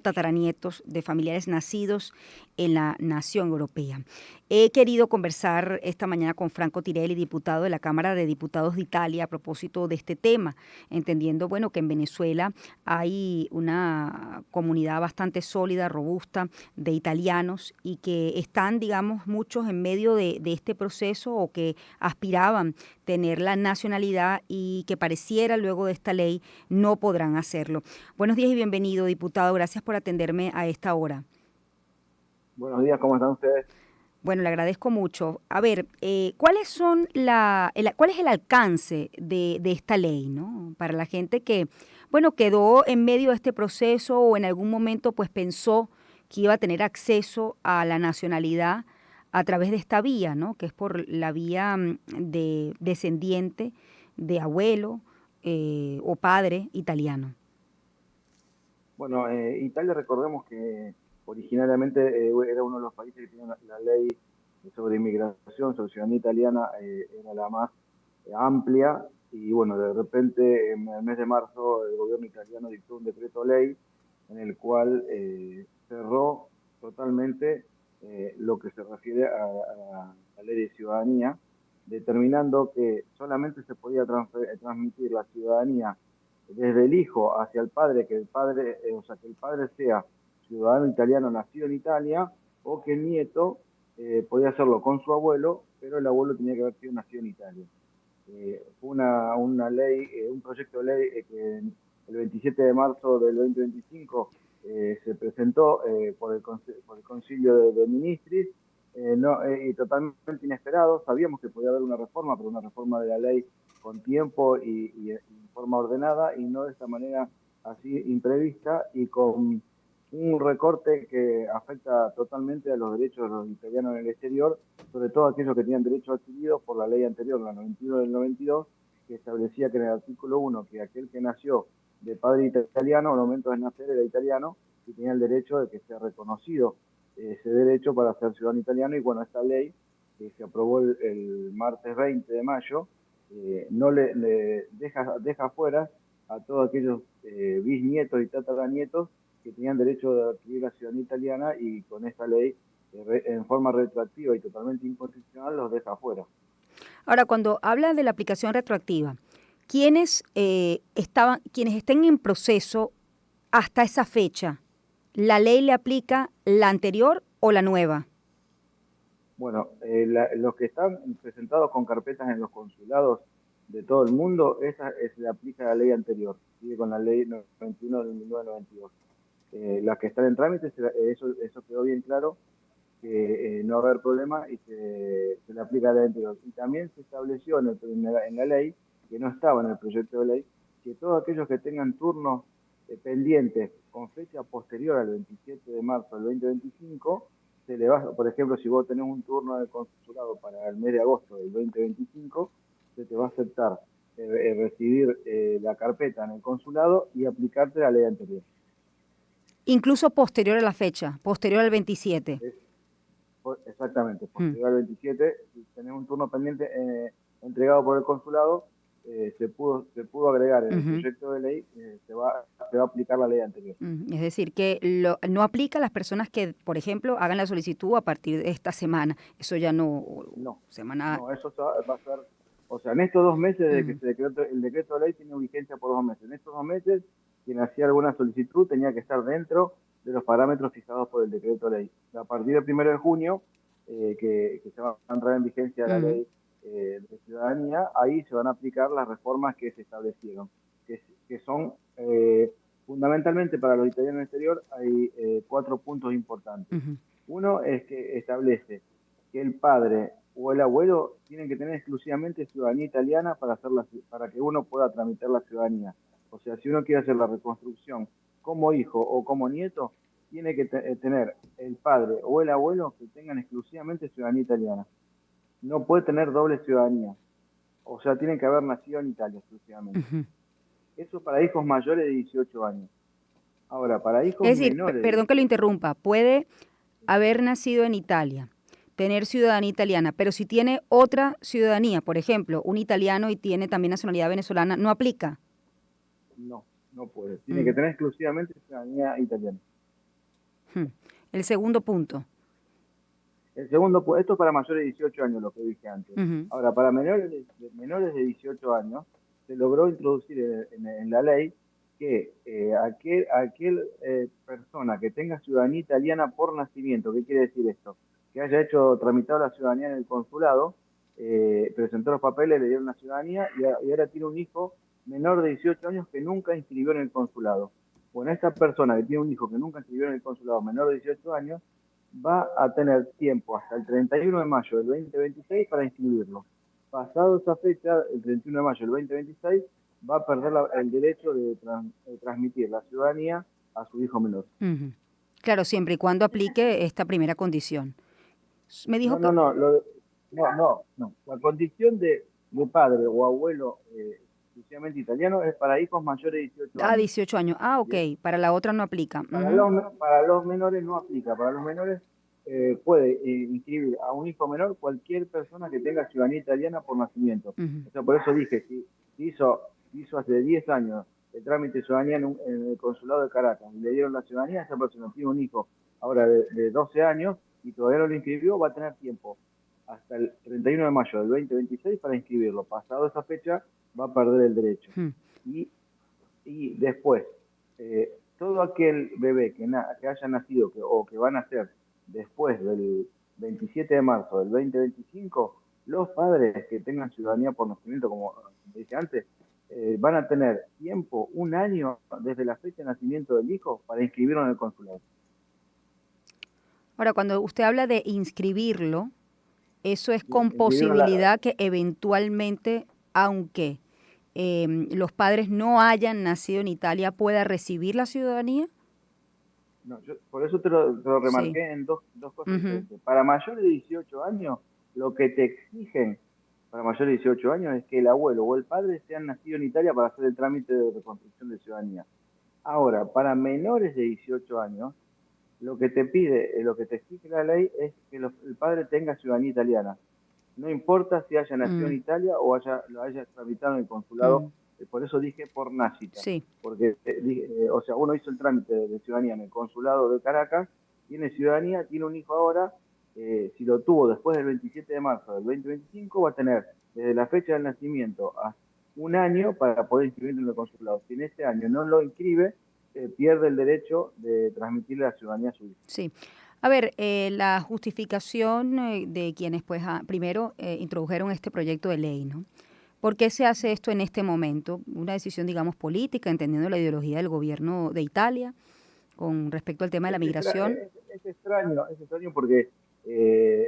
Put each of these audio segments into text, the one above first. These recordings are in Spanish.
tataranietos de familiares nacidos en la nación europea. He querido conversar esta mañana con Franco Tirelli, diputado de la Cámara de Diputados de Italia, a propósito de este tema, entendiendo, bueno, que en Venezuela hay una comunidad bastante sólida, robusta, de italianos y que están, digamos, muchos en medio de este proceso o que aspiraban tener la nacionalidad y que pareciera luego de esta ley no podrán hacerlo. Buenos días y bienvenido, diputado. Gracias por atenderme a esta hora. Buenos días, ¿cómo están ustedes? Bueno, le agradezco mucho. A ver, ¿cuáles son cuál es el alcance de esta ley, ¿no? Para la gente que, bueno, quedó en medio de este proceso o en algún momento pues pensó que iba a tener acceso a la nacionalidad a través de esta vía, ¿no? Que es por la vía de descendiente de abuelo o padre italiano. Bueno, Italia, recordemos que originariamente era uno de los países que tenía la ley sobre inmigración, sobre ciudadanía italiana, era la más amplia, y bueno, de repente en el mes de marzo el gobierno italiano dictó un decreto ley en el cual cerró totalmente lo que se refiere a la ley de ciudadanía, determinando que solamente se podía transmitir la ciudadanía desde el hijo hacia el padre, que el padre, o sea, que el padre sea ciudadano italiano nacido en Italia, o que el nieto podía hacerlo con su abuelo, pero el abuelo tenía que haber sido nacido en Italia. Fue una ley, un proyecto de ley que el 27 de marzo del 2025 se presentó por el Concilio de Ministri, no, y totalmente inesperado. Sabíamos que podía haber una reforma, pero una reforma de la ley con tiempo y en forma ordenada, y no de esta manera así imprevista y con un recorte que afecta totalmente a los derechos de los italianos en el exterior, sobre todo aquellos que tenían derechos adquiridos por la ley anterior, la 91 del 92, que establecía que en el artículo 1 que aquel que nació de padre italiano al momento de nacer era italiano y tenía el derecho de que sea reconocido ese derecho para ser ciudadano italiano. Y bueno, esta ley que se aprobó el martes 20 de mayo no le deja fuera a todos aquellos bisnietos y tataranietos que tenían derecho de adquirir la ciudadanía italiana, y con esta ley en forma retroactiva y totalmente inconstitucional los deja fuera. Ahora, cuando habla de la aplicación retroactiva, quienes estén en proceso hasta esa fecha, ¿la ley le aplica la anterior o la nueva? Bueno, los que están presentados con carpetas en los consulados de todo el mundo, le aplica la ley anterior, sigue con la ley 91 del 1992. Las que están en trámite, eso quedó bien claro, que no va a haber problema y se le aplica la ley anterior. Y también se estableció en la ley, que no estaba en el proyecto de ley, que todos aquellos que tengan turnos pendientes con fecha posterior al 27 de marzo del 2025, se le va, por ejemplo, si vos tenés un turno de consulado para el mes de agosto del 2025, se te va a aceptar recibir la carpeta en el consulado y aplicarte la ley anterior. Incluso posterior a la fecha, posterior al 27. Exactamente, posterior al 27, si tenés un turno pendiente entregado por el consulado, se pudo agregar en el proyecto de ley, se va a aplicar la ley anterior. Es decir, que no aplica a las personas que, por ejemplo, hagan la solicitud a partir de esta semana. Eso ya no, No, semana... no, eso va a ser, o sea, en estos 2 meses de que se decretó, el decreto de ley tiene vigencia por 2 meses. En estos 2 meses, quien hacía alguna solicitud tenía que estar dentro de los parámetros fijados por el decreto de ley. A partir del 1 de junio, que se va a entrar en vigencia la ley de ciudadanía, ahí se van a aplicar las reformas que se establecieron, que son fundamentalmente para los italianos en el exterior. Hay 4 puntos importantes. Uno es que establece que el padre o el abuelo tienen que tener exclusivamente ciudadanía italiana para que uno pueda tramitar la ciudadanía. O sea, si uno quiere hacer la reconstrucción como hijo o como nieto, tiene que tener el padre o el abuelo que tengan exclusivamente ciudadanía italiana. No puede tener doble ciudadanía. O sea, tienen que haber nacido en Italia exclusivamente. Eso para hijos mayores de 18 años. Ahora, para hijos Es decir, menores de perdón que lo 18 años, interrumpa, puede haber nacido en Italia, tener ciudadanía italiana, pero si tiene otra ciudadanía, por ejemplo, un italiano y tiene también nacionalidad venezolana, ¿no aplica? no puede. Tiene que Mm. tener exclusivamente ciudadanía italiana. Hmm. El segundo punto. El segundo, esto es para mayores de 18 años, lo que dije antes. Ujú. Ahora, para menores de 18 años, se logró introducir en la ley que aquel persona que tenga ciudadanía italiana por nacimiento, ¿qué quiere decir esto? Que haya tramitado la ciudadanía en el consulado, presentó los papeles, le dieron la ciudadanía y ahora tiene un hijo menor de 18 años que nunca inscribió en el consulado. Bueno, esta persona que tiene un hijo que nunca inscribió en el consulado menor de 18 años, va a tener tiempo hasta el 31 de mayo del 2026 para inscribirlo. Pasado esa fecha, el 31 de mayo del 2026, va a perder el derecho de transmitir la ciudadanía a su hijo menor. Ujú. Claro, siempre y cuando aplique esta primera condición. Me dijo No, que... no, no, no. La condición de padre o abuelo exclusivamente italiano es para hijos mayores de 18 Ah, años. 18 años. Ah, ok. ¿Bien? Para la otra no aplica. Ujú. Para los menores no aplica. Para los menores puede inscribir a un hijo menor cualquier persona que tenga ciudadanía italiana por nacimiento. Ujú. O sea, por eso dije, si hizo hace 10 años el trámite de ciudadanía en el consulado de Caracas y le dieron la ciudadanía, esa persona tiene un hijo ahora de 12 años y todavía no lo inscribió, va a tener tiempo hasta el 31 de mayo del 2026 para inscribirlo. Pasado esa fecha, va a perder el derecho. Ujú. Y después, todo aquel bebé que haya nacido o que va a nacer después del 27 de marzo del 2025, los padres que tengan ciudadanía por nacimiento, como dije antes, van a tener tiempo, un año desde la fecha de nacimiento del hijo, para inscribirlo en el consulado. Ahora, cuando usted habla de inscribirlo, eso es con Inscribirlo en la, posibilidad que eventualmente, aunque los padres no hayan nacido en Italia, pueda recibir la ciudadanía. No, por eso te lo Sí. remarqué en dos cosas Ujú. diferentes. Para mayores de 18 años, lo que te exigen para mayores de 18 años es que el abuelo o el padre sean nacidos en Italia para hacer el trámite de reconstrucción de ciudadanía. Ahora, para menores de 18 años, lo que te pide, lo que te exige la ley es que el padre tenga ciudadanía italiana. No importa si haya nacido en Mm, Italia o lo haya tramitado en el consulado, mm, por eso dije por nacita, sí. porque o sea, uno hizo el trámite de ciudadanía en el consulado de Caracas, tiene ciudadanía, tiene un hijo ahora, si lo tuvo después del 27 de marzo del 2025, va a tener desde la fecha del nacimiento a un año para poder inscribirlo en el consulado. Si en ese año no lo inscribe, pierde el derecho de transmitirle la ciudadanía a su hijo. Sí. A ver, la justificación de quienes, pues, primero introdujeron este proyecto de ley, ¿no? ¿Por qué se hace esto en este momento? Una decisión, digamos, política, entendiendo la ideología del gobierno de Italia con respecto al tema de la migración. Es extraño porque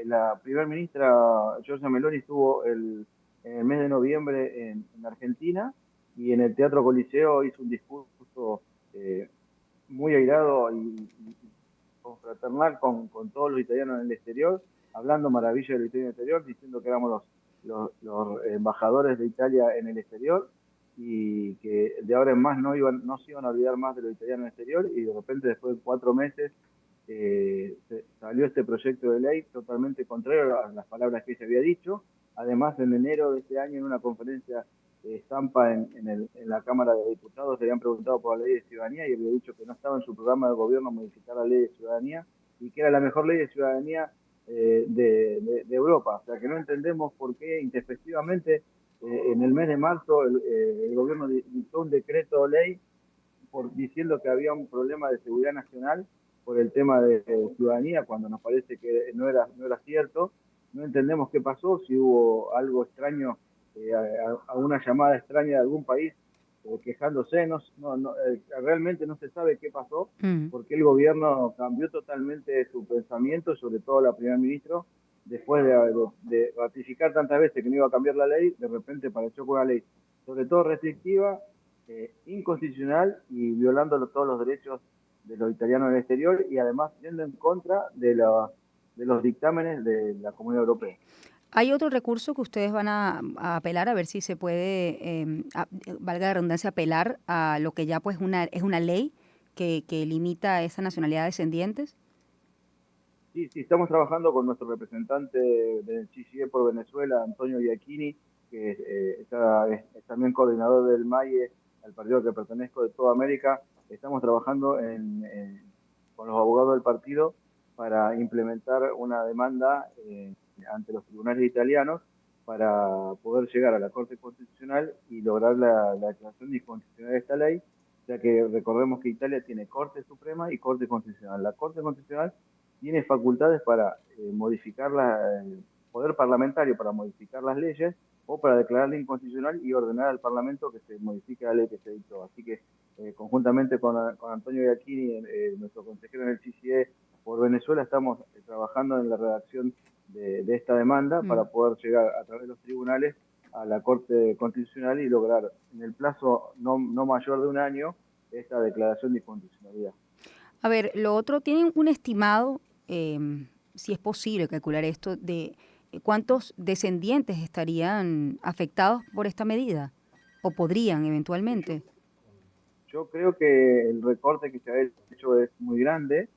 la primera ministra Giorgia Meloni estuvo en el mes de noviembre en Argentina y en el Teatro Coliseo hizo un discurso eh, muy airado y confraternal con todos los italianos en el exterior, hablando maravillas del italiano exterior, diciendo que éramos los embajadores de Italia en el exterior y que de ahora en más no se iban a olvidar más de los italianos en el exterior y de repente después de 4 meses salió este proyecto de ley totalmente contrario a las palabras que ella había dicho. Además, en enero de este año, en una conferencia Zampa en la Cámara de Diputados le habían preguntado por la ley de ciudadanía y había dicho que no estaba en su programa de gobierno modificar la ley de ciudadanía y que era la mejor ley de ciudadanía de Europa. O sea que no entendemos por qué intempestivamente en el mes de marzo el gobierno dictó un decreto ley diciendo que había un problema de seguridad nacional por el tema de ciudadanía, cuando nos parece que no era cierto. No entendemos qué pasó, si hubo algo extraño, a una llamada extraña de algún país quejándose. Realmente no se sabe qué pasó, Mm. porque el gobierno cambió totalmente su pensamiento, sobre todo la primera ministra, después de ratificar tantas veces que no iba a cambiar la ley, de repente apareció con una ley, sobre todo restrictiva, inconstitucional y violando todos los derechos de los italianos en el exterior y además yendo en contra de los dictámenes de la Comunidad Europea. Hay otro recurso que ustedes van a apelar a ver si se puede, valga la redundancia, apelar a lo que ya pues es una ley que limita esa nacionalidad de descendientes. Sí, sí, estamos trabajando con nuestro representante del CICIE por Venezuela, Antonio Iacchini, que es también coordinador del MAIE, al partido al que pertenezco de toda América. Estamos trabajando con los abogados favor del partido para implementar una demanda ante los tribunales italianos para poder llegar a la Corte Constitucional y lograr la declaración de inconstitucionalidad de esta ley, ya que recordemos que Italia tiene Corte Suprema y Corte Constitucional. La Corte Constitucional tiene facultades para modificar el poder parlamentario para modificar las leyes o para declararla inconstitucional y ordenar al Parlamento que se modifique la ley que se dictó. Así que conjuntamente con Antonio Iacchini, nuestro consejero en el CCE por Venezuela, estamos trabajando en la redacción de esta demanda para poder llegar a través de los tribunales a la Corte Constitucional y lograr en el plazo no mayor de un año esta declaración de inconstitucionalidad. A ver, lo otro, ¿tienen un estimado, si es posible calcular esto, de cuántos descendientes estarían afectados por esta medida o podrían eventualmente? Yo creo que el recorte que se ha hecho es muy grande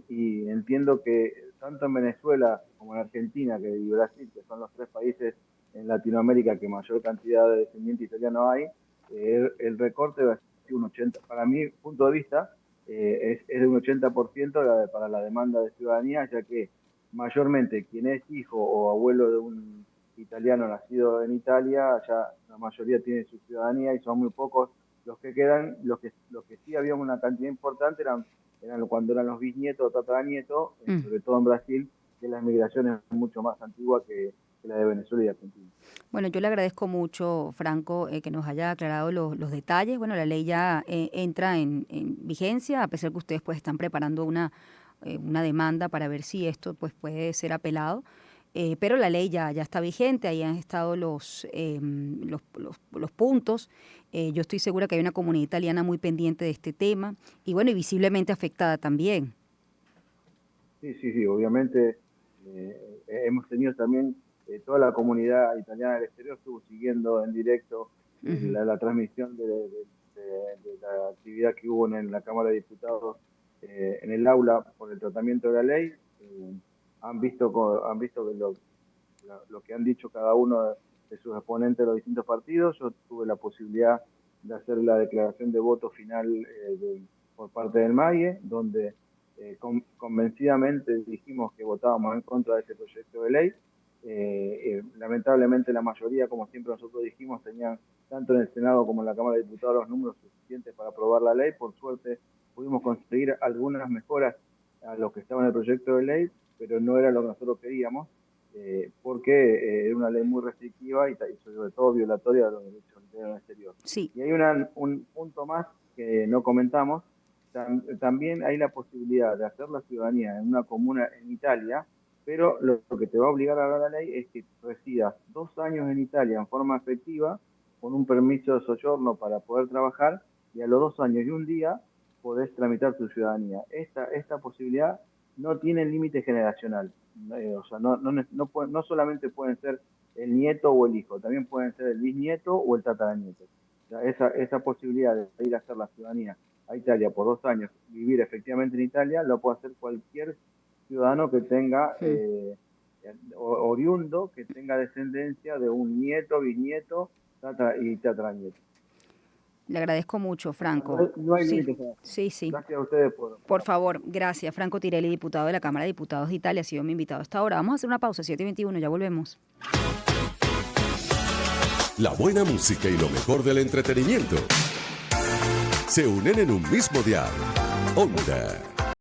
y entiendo que tanto en Venezuela como en Argentina y Brasil, que son los 3 países en Latinoamérica que mayor cantidad de descendientes italianos hay, el recorte va a ser un 80%, para mi punto de vista, es de un 80% para la demanda de ciudadanía, ya que mayormente quien es hijo o abuelo de un italiano nacido en Italia, ya la mayoría tiene su ciudadanía y son muy pocos los que quedan. Los que sí había una cantidad importante eran cuando eran los bisnietos o tataranietos, sobre todo en Brasil, que la migración es mucho más antigua que la de Venezuela y Argentina. Bueno, yo le agradezco mucho, Franco, que nos haya aclarado los detalles. Bueno, la ley ya entra en vigencia, a pesar que ustedes pues están preparando una demanda para ver si esto pues puede ser apelado. Pero la ley ya está vigente, ahí han estado los puntos. Yo estoy segura que hay una comunidad italiana muy pendiente de este tema y bueno, y visiblemente afectada también. Sí, obviamente hemos tenido también toda la comunidad italiana del exterior estuvo siguiendo en directo la transmisión de la actividad que hubo en la Cámara de Diputados en el aula por el tratamiento de la ley. Han visto que lo que han dicho cada uno de sus exponentes de los distintos partidos. Yo tuve la posibilidad de hacer la declaración de voto final por parte del MAIE, donde convencidamente dijimos que votábamos en contra de ese proyecto de ley. Lamentablemente la mayoría, como siempre nosotros dijimos, tenían tanto en el Senado como en la Cámara de Diputados los números suficientes para aprobar la ley. Por suerte pudimos conseguir algunas mejoras a lo que estaba en el proyecto de ley, pero no era lo que nosotros queríamos, porque era una ley muy restrictiva y sobre todo violatoria de los derechos del exterior. Sí. Y hay un punto más que no comentamos. También hay la posibilidad de hacer la ciudadanía en una comuna en Italia, pero lo que te va a obligar ahora la ley es que residas 2 años en Italia en forma efectiva, con un permiso de soggiorno para poder trabajar, y a los 2 años y un día podés tramitar tu ciudadanía. Esta posibilidad no tiene límite generacional. O sea, no solamente pueden ser el nieto o el hijo, también pueden ser el bisnieto o el tataranieto. O sea, esa posibilidad de ir a hacer la ciudadanía a Italia por 2 años, vivir efectivamente en Italia, lo puede hacer cualquier ciudadano que tenga, oriundo, que tenga descendencia de un nieto, bisnieto y tataranieto. Le agradezco mucho, Franco. No hay límites. Sí. Gracias a ustedes por favor, gracias. Franco Tirelli, diputado de la Cámara de Diputados de Italia, ha sido mi invitado hasta ahora. Vamos a hacer una pausa, 7:21, ya volvemos. La buena música y lo mejor del entretenimiento se unen en un mismo dial. Onda.